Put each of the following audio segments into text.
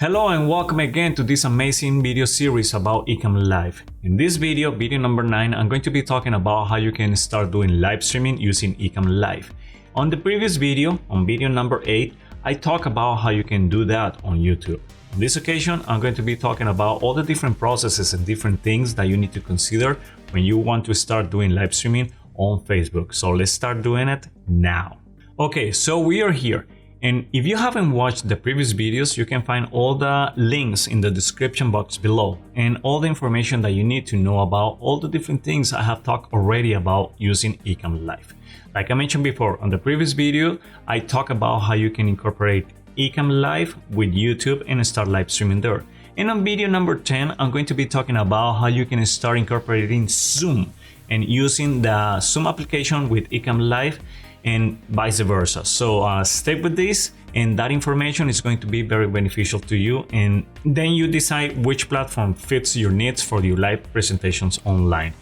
Hello and welcome again to this amazing video series about Ecamm Live. In this video number 9, I'm going to be talking about how you can start doing live streaming using Ecamm Live. On the previous video, on video number 8, I talked about how you can do that on YouTube. On this occasion, I'm going to be talking about all the different processes and different things that you need to consider when you want to start doing live streaming on Facebook. So let's start doing it now. Okay, so we are here. And if you haven't watched the previous videos, you can find all the links in the description box below and all the information that you need to know about all the different things I have talked already about using Ecamm Live. Like I mentioned before, on the previous video, I talked about how you can incorporate Ecamm Live with YouTube and start live streaming there. And on video number 10, I'm going to be talking about how you can start incorporating Zoom and using the Zoom application with Ecamm Live and vice versa. So stay with this, and that information is going to be very beneficial to you, and then you decide which platform fits your needs for your live presentations online.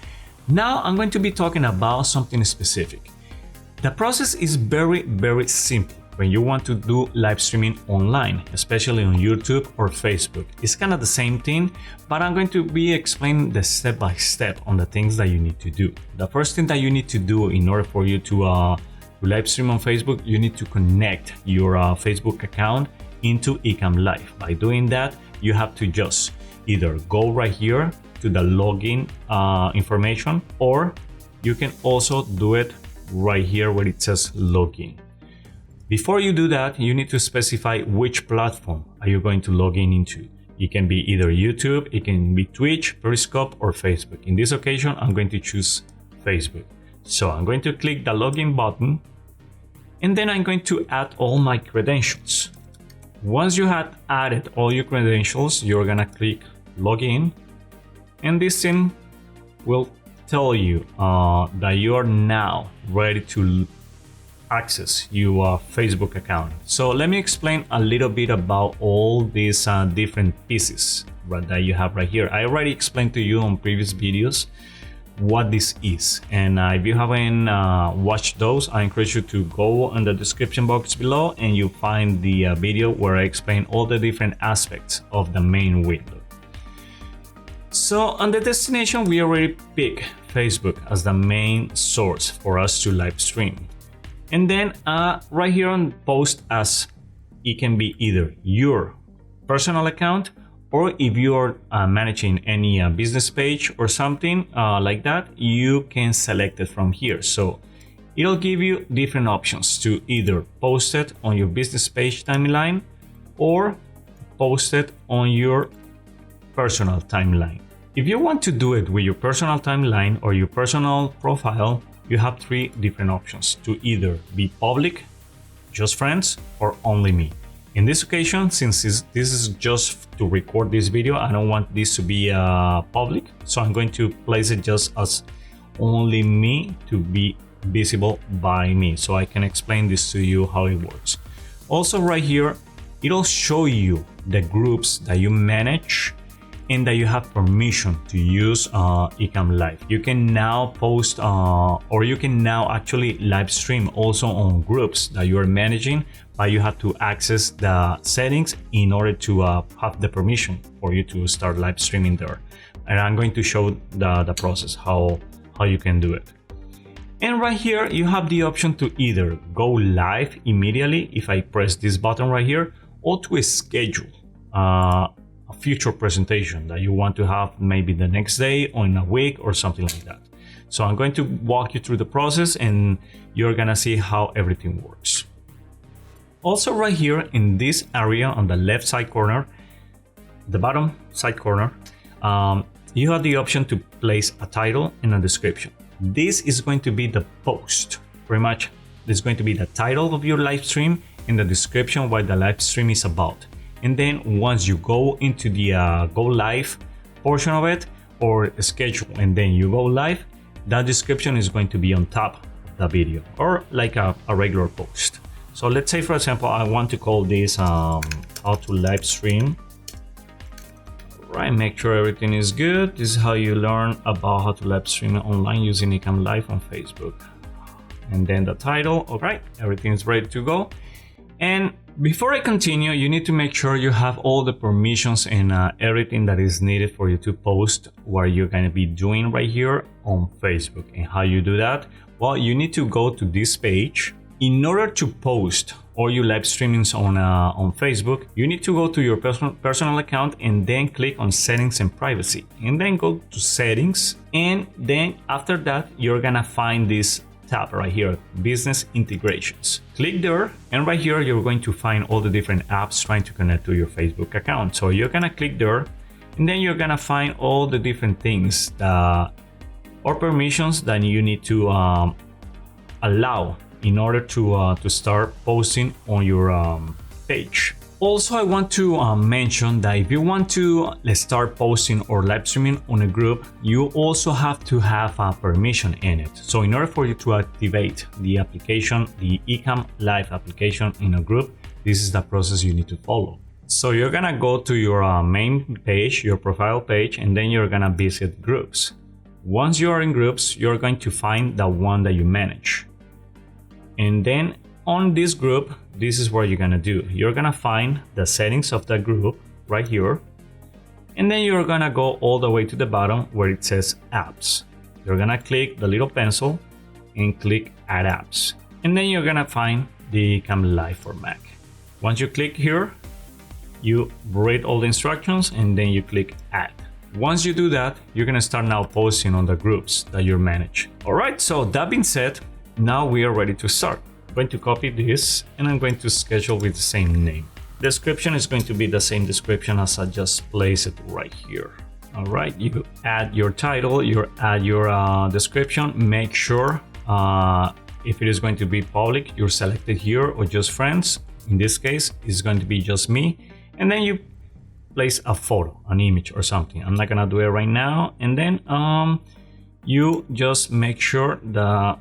Now I'm going to be talking about something specific. The process is very simple when you want to do live streaming online, especially on YouTube or Facebook. It's kind of the same thing, but I'm going to be explaining the step by step on the things that you need to do. The first thing that you need to do in order for you to live stream on Facebook, you need to connect your Facebook account into Ecamm Live. By doing that, you have to just either go right here to the login information, or you can also do it right here where it says login. Before you do that, you need to specify which platform are you going to log in into. It can be either YouTube, it can be Twitch, Periscope, or Facebook. In this occasion, I'm going to choose Facebook. So I'm going to click the login button, and then I'm going to add all my credentials. Once you have added all your credentials, you're gonna click login, and this thing will tell you that you are now ready to access your Facebook account. So let me explain a little bit about all these different pieces that you have right here. I already explained to you on previous videos what this is, and if you haven't watched those, I encourage you to go in the description box below and you find the video where I explain all the different aspects of the main window. So on the destination, we already pick Facebook as the main source for us to live stream, and then right here on post as, it can be either your personal account, or if you are managing any business page or something like that, you can select it from here. So it'll give you different options to either post it on your business page timeline or post it on your personal timeline. If you want to do it with your personal timeline or your personal profile, you have 3 different options to either be public, just friends, or only me. In this occasion, since this is just to record this video, I don't want this to be public, so I'm going to place it just as only me to be visible by me, so I can explain this to you how it works. Also right here, it'll show you the groups that you manage and that you have permission to use Ecamm Live. You can now post or you can now actually live stream also on groups that you are managing, but you have to access the settings in order to have the permission for you to start live streaming there. And I'm going to show the process, how you can do it. And right here, you have the option to either go live immediately if I press this button right here, or to schedule a future presentation that you want to have maybe the next day or in a week or something like that. So I'm going to walk you through the process and you're gonna see how everything works. Also right here in this area on the left side corner, the bottom side corner, you have the option to place a title and a description. This is going to be the post. Pretty much this is going to be the title of your live stream and the description what the live stream is about. And then once you go into the go live portion of it, or schedule, and then you go live, that description is going to be on top of the video, or like a regular post. So let's say, for example, I want to call this how to live stream. Right, make sure everything is good. This is how you learn about how to live stream online using Ecamm Live on Facebook. And then the title, all right, everything is ready to go. And Before I continue, you need to make sure you have all the permissions and everything that is needed for you to post what you're going to be doing right here on Facebook. And how you do that? Well, you need to go to this page. In order to post all your live streamings on Facebook, you need to go to your personal account and then click on settings and privacy, and then go to settings, and then after that you're gonna find this tab right here, business integrations. Click there, and right here you're going to find all the different apps trying to connect to your Facebook account. So you're gonna click there, and then you're gonna find all the different things or permissions that you need to allow in order to start posting on your page. Also, I want to mention that if you want to start posting or live streaming on a group, you also have to have a permission in it. So in order for you to activate the application, the Ecamm Live application in a group, this is the process you need to follow. So you're gonna go to your main page, your profile page, and then you're gonna visit groups. Once you are in groups, you're going to find the one that you manage. And then on this group, this is what you're gonna do. You're gonna find the settings of that group right here. And then you're gonna go all the way to the bottom where it says apps. You're gonna click the little pencil and click add apps. And then you're gonna find the Ecamm Live for Mac. Once you click here, you read all the instructions and then you click add. Once you do that, you're gonna start now posting on the groups that you manage. All right, so that being said, now we are ready to start. I'm going to copy this and I'm going to schedule with the same name. Description is going to be the same description as I just placed it right here. All right, you add your title, you add your description. Make sure if it is going to be public, you're selected here or just friends. In this case, it's going to be just me. And then you place a photo, an image or something. I'm not gonna do it right now. And then you just make sure that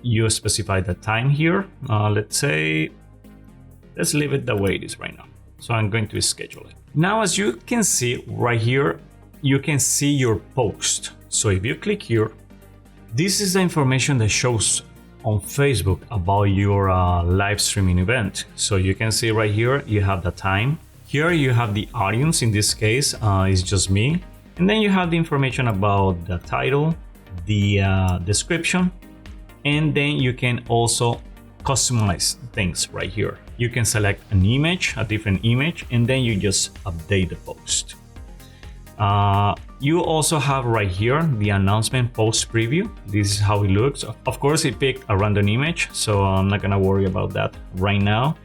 you specify the time here. Let's leave it the way it is right now. So I'm going to schedule it. Now, as you can see right here, you can see your post. So if you click here, this is the information that shows on Facebook about your live streaming event. So you can see right here, you have the time. Here you have the audience. In this case, it's just me. And then you have the information about the title, the description, and then you can also customize things right here. You can select an image, a different image, and then you just update the post. You also have right here the announcement post preview. This is how it looks. Of course, it picked a random image, so I'm not gonna worry about that right now.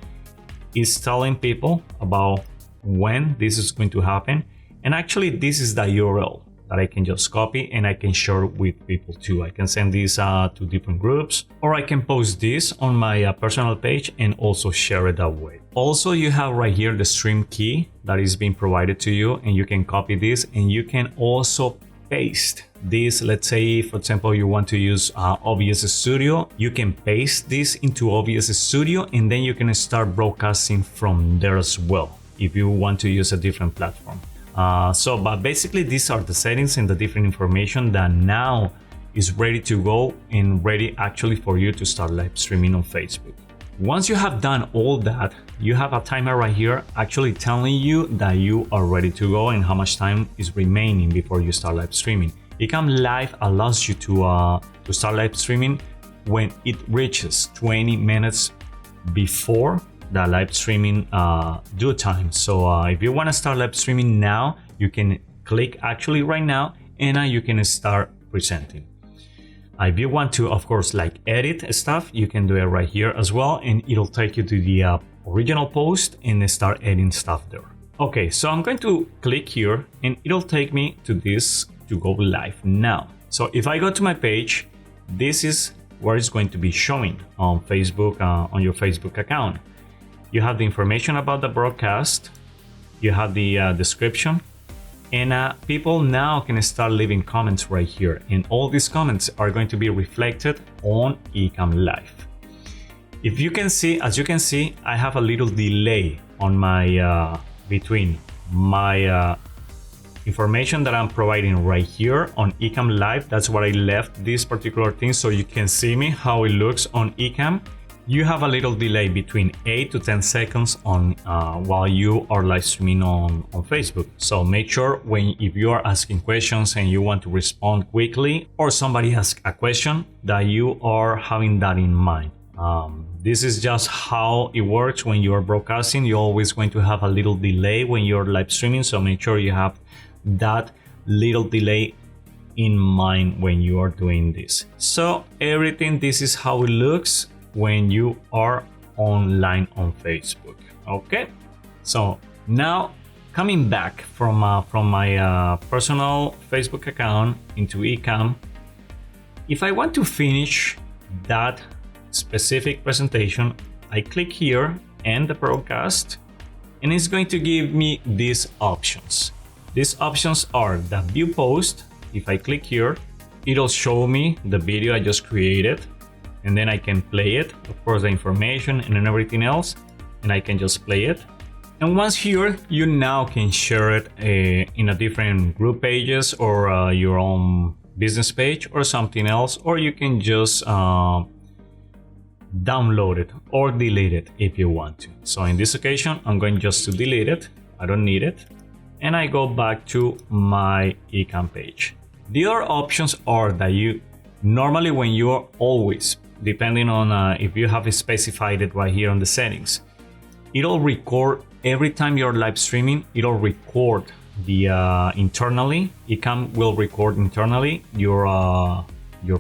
It's telling people about when this is going to happen. And actually, this is the URL that I can just copy and I can share with people too. I can send this to different groups, or I can post this on my personal page and also share it that way. Also, you have right here the stream key that is being provided to you, and you can copy this and you can also paste this. Let's say, for example, you want to use OBS Studio, you can paste this into OBS Studio and then you can start broadcasting from there as well if you want to use a different platform. But basically these are the settings and the different information that now is ready to go and ready actually for you to start live streaming on Facebook. Once you have done all that, you have a timer right here actually telling you that you are ready to go and how much time is remaining before you start live streaming. Ecamm Live allows you to start live streaming when it reaches 20 minutes before the live streaming due time. So if you want to start live streaming now, you can click actually right now and you can start presenting. If you want to, of course, like edit stuff, you can do it right here as well, and it'll take you to the original post and start editing stuff there. Okay, so I'm going to click here and it'll take me to this to go live now. So if I go to my page, this is where it's going to be showing on Facebook, on your Facebook account. You have the information about the broadcast, you have the description, and people now can start leaving comments right here. And all these comments are going to be reflected on Ecamm Live. If you can see, as you can see, I have a little delay on my between my information that I'm providing right here on Ecamm Live. That's what I left this particular thing, so you can see me how it looks on Ecamm. you have a little delay between 8 to 10 seconds on while you are live streaming on Facebook. So make sure if you are asking questions and you want to respond quickly, or somebody asks a question, that you are having that in mind. This is just how it works when you are broadcasting. You're always going to have a little delay when you're live streaming, so make sure you have that little delay in mind when you are doing this. So this is how it looks when you are online on Facebook. Okay, so now coming back from my personal Facebook account into Ecamm, if I want to finish that specific presentation, I click here and the broadcast, and it's going to give me these options. These options are the view post. If I click here, it'll show me the video I just created, and then I can play it, of course, the information and then everything else, and I can just play it. And once here, you now can share it in a different group pages, or your own business page or something else, or you can just download it or delete it if you want to. So in this occasion, I'm going just to delete it. I don't need it. And I go back to my Ecamm page. The other options are that you normally, when you're always, depending on if you have specified it right here on the settings, it'll record every time you're live streaming. It'll record the internally. Ecamm will record internally your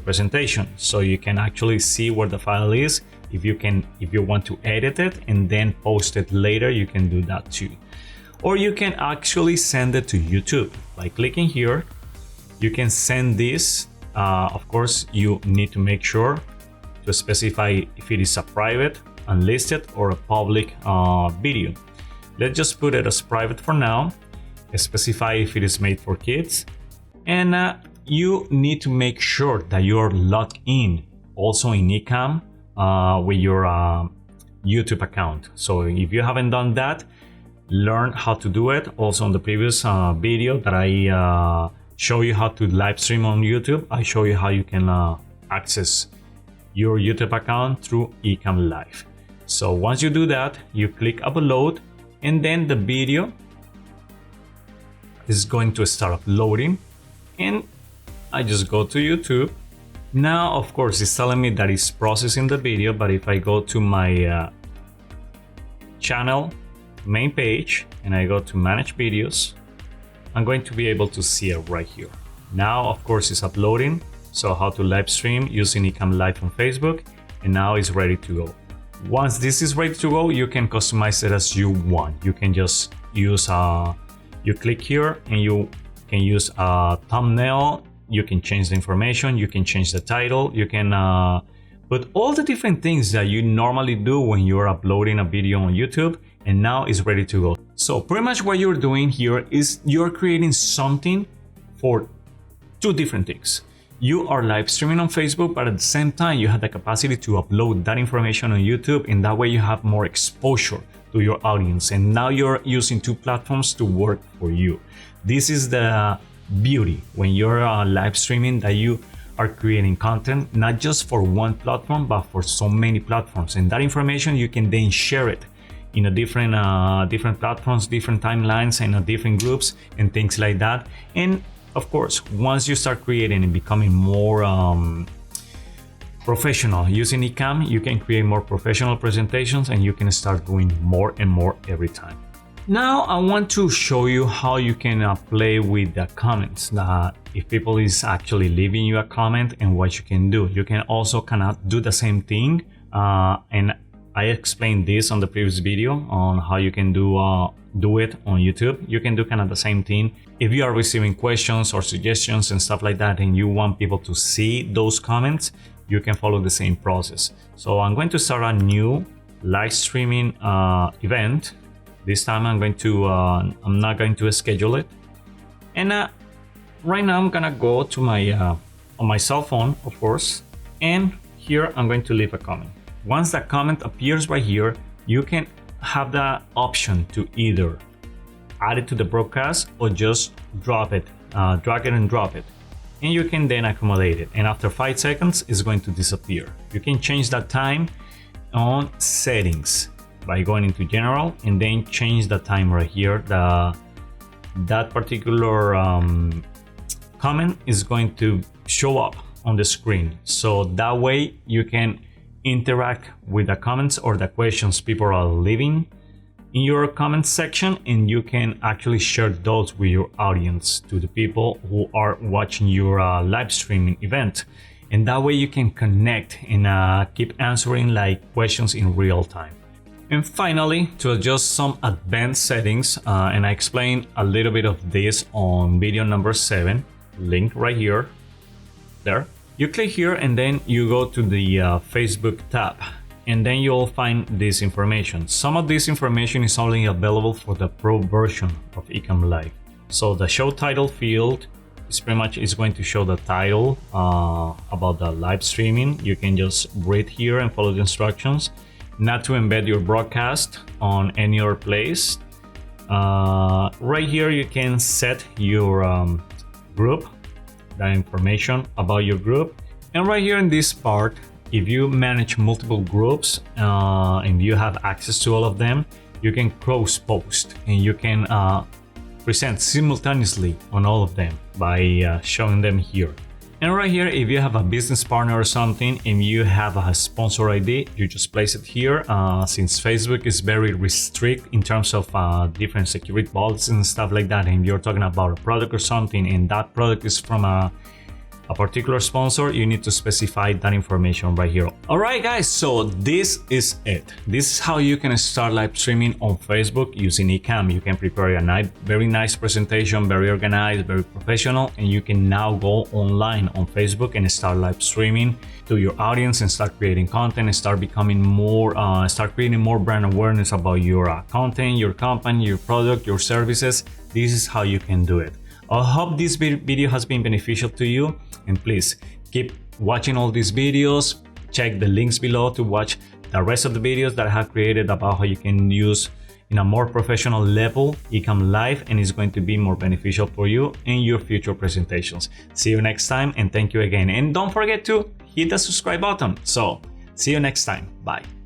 presentation, so you can actually see where the file is. If you want to edit it and then post it later, you can do that too. Or you can actually send it to YouTube by clicking here. You can send this. Of course, you need to make sure to specify if it is a private, unlisted, or a public video. Let's just put it as private for now. Specify if it is made for kids, and you need to make sure that you're logged in also in Ecamm with your YouTube account. So if you haven't done that, learn how to do it. Also on the previous video that I show you how to live stream on YouTube, I show you how you can access your YouTube account through Ecamm Live. So once you do that, you click upload, and then the video is going to start uploading, and I just go to YouTube. Now, of course, it's telling me that it's processing the video, but if I go to my channel main page and I go to manage videos, I'm going to be able to see it right here. Now, of course, it's uploading. So how to live stream using Ecamm Live on Facebook, and now it's ready to go. Once this is ready to go, you can customize it as you want. You can just use you click here and you can use a thumbnail. You can change the information, you can change the title, you can put all the different things that you normally do when you're uploading a video on YouTube, and now it's ready to go. So pretty much what you're doing here is you're creating something for two different things. You are live streaming on Facebook, but at the same time, you have the capacity to upload that information on YouTube, and that way you have more exposure to your audience. And now you're using two platforms to work for you. This is the beauty when you're live streaming, that you are creating content not just for one platform but for so many platforms, and that information you can then share it in a different platforms, different timelines, and different groups and things like that. And of course, once you start creating and becoming more professional using Ecamm, you can create more professional presentations, and you can start doing more and more every time. Now I want to show you how you can play with the comments. If people is actually leaving you a comment, and what you can do. You can also do the same thing, and I explained this on the previous video on how you can do it on YouTube. You can do kind of the same thing. If you are receiving questions or suggestions and stuff like that, and you want people to see those comments, you can follow the same process. So I'm going to start a new live streaming event. This time I'm not going to schedule it. And right now I'm gonna go to my on my cell phone, of course, and here I'm going to leave a comment. Once that comment appears right here, you can have the option to either add it to the broadcast or just drop it, drag it and drop it. And you can then accumulate it. And after 5 seconds, it's going to disappear. You can change that time on settings by going into general and then change the time right here. That particular comment is going to show up on the screen, so that way you can interact with the comments or the questions people are leaving in your comment section, and you can actually share those with your audience, to the people who are watching your live streaming event, and that way you can connect and keep answering like questions in real time. And finally, to adjust some advanced settings, and I explained a little bit of this on video number 7, link right here, there. You click here and then you go to the Facebook tab, and then you'll find this information. Some of this information is only available for the pro version of Ecamm Live. So the show title field is pretty much going to show the title about the live streaming. You can just read here and follow the instructions. Not to embed your broadcast on any other place. Right here you can set your group, that information about your group. And right here in this part, if you manage multiple groups and you have access to all of them, you can cross post and you can present simultaneously on all of them by showing them here. And right here, if you have a business partner or something and you have a sponsor ID, you just place it here. Since Facebook is very restrict in terms of different security policies and stuff like that, and you're talking about a product or something and that product is from a particular sponsor, you need to specify that information right here. Alright guys, so this is it. This is how you can start live streaming on Facebook using Ecamm. You can prepare a very nice presentation, very organized, very professional, and you can now go online on Facebook and start live streaming to your audience and start creating content and start becoming more, start creating more brand awareness about your content, your company, your product, your services. This is how you can do it. I hope this video has been beneficial to you, and please keep watching all these videos. Check the links below to watch the rest of the videos that I have created about how you can use in a more professional level Ecamm Live, and it's going to be more beneficial for you in your future presentations. See you next time, and thank you again. And don't forget to hit the subscribe button. So see you next time. Bye.